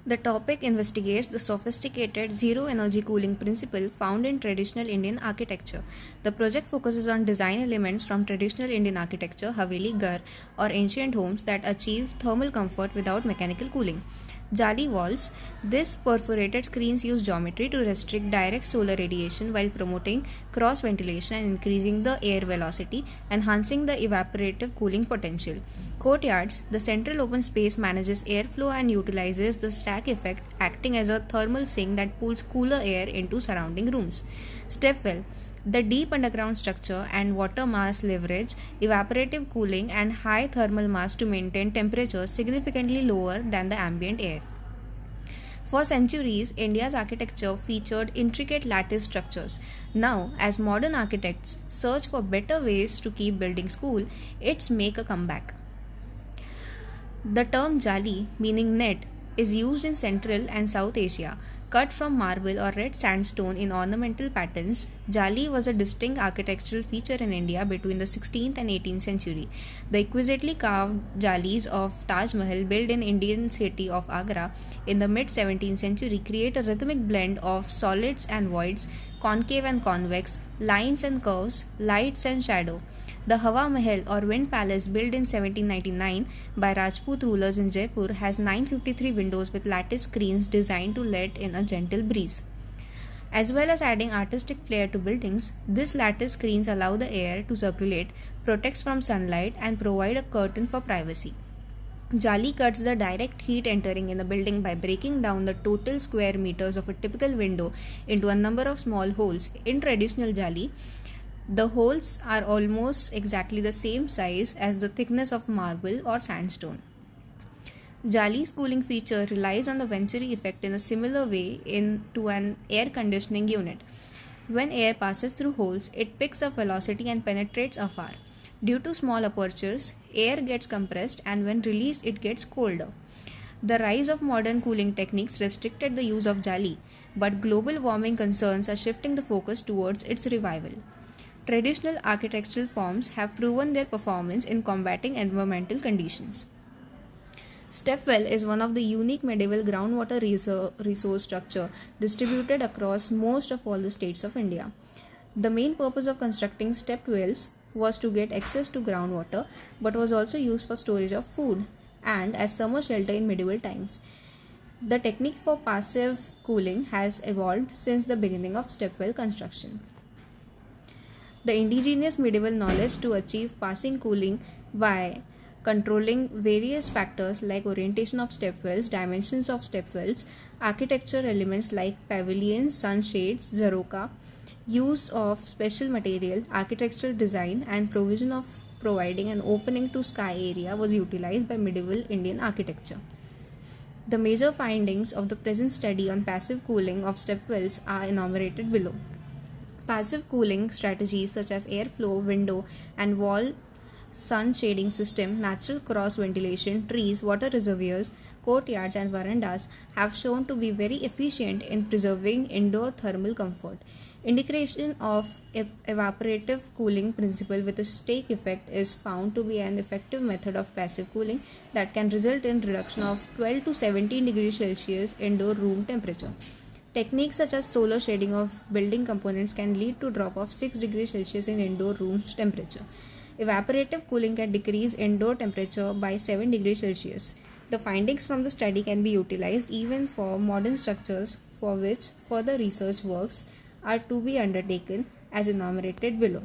The topic investigates the sophisticated zero-energy cooling principle found in traditional Indian architecture. The project focuses on design elements from traditional Indian architecture, Haveli, Ghar, or ancient homes that achieve thermal comfort without mechanical cooling. Jali walls. These perforated screens use geometry to restrict direct solar radiation while promoting cross ventilation and increasing the air velocity, enhancing the evaporative cooling potential. Courtyards. The central open space manages airflow and utilizes the stack effect, acting as a thermal sink that pulls cooler air into surrounding rooms. Stepwell. The deep underground structure and water mass leverage evaporative cooling and high thermal mass to maintain temperatures significantly lower than the ambient air. For centuries, India's architecture featured intricate lattice structures. Now, as modern architects search for better ways to keep buildings cool, it's make a comeback. The term jali, meaning net, is used in Central and South Asia. Cut from marble or red sandstone in ornamental patterns, jali was a distinct architectural feature in India between the 16th and 18th century. The exquisitely carved jalis of Taj Mahal, built in Indian city of Agra in the mid 17th century, create a rhythmic blend of solids and voids, concave and convex, lines and curves, lights and shadow. The Hawa Mahal or Wind Palace, built in 1799 by Rajput rulers in Jaipur, has 953 windows with lattice screens designed to let in a gentle breeze. As well as adding artistic flair to buildings, these lattice screens allow the air to circulate, protects from sunlight, and provide a curtain for privacy. Jali cuts the direct heat entering in the building by breaking down the total square meters of a typical window into a number of small holes. In traditional jali, the holes are almost exactly the same size as the thickness of marble or sandstone. Jali's cooling feature relies on the Venturi effect in a similar way to an air conditioning unit. When air passes through holes, it picks up velocity and penetrates afar. Due to small apertures, air gets compressed and when released, it gets colder. The rise of modern cooling techniques restricted the use of jali, but global warming concerns are shifting the focus towards its revival. Traditional architectural forms have proven their performance in combating environmental conditions. Stepwell is one of the unique medieval groundwater resource structure distributed across most of all the states of India. The main purpose of constructing stepped wells was to get access to groundwater, but was also used for storage of food and as summer shelter in medieval times. The technique for passive cooling has evolved since the beginning of stepwell construction. The indigenous medieval knowledge to achieve passing cooling by controlling various factors like orientation of stepwells, dimensions of stepwells, architecture elements like pavilions, sunshades, zaroka, use of special material, architectural design, and provision of providing an opening to sky area was utilized by medieval Indian architecture. The major findings of the present study on passive cooling of stepwells are enumerated below. Passive cooling strategies such as airflow, window, and wall sun shading system, natural cross ventilation, trees, water reservoirs, courtyards, and verandas have shown to be very efficient in preserving indoor thermal comfort. Integration of evaporative cooling principle with a stake effect is found to be an effective method of passive cooling that can result in reduction of 12 to 17 degrees Celsius indoor room temperature. Techniques such as solar shading of building components can lead to drop of 6 degrees Celsius in indoor room temperature. Evaporative cooling can decrease indoor temperature by 7 degrees Celsius. The findings from the study can be utilized even for modern structures for which further research works are to be undertaken as enumerated below.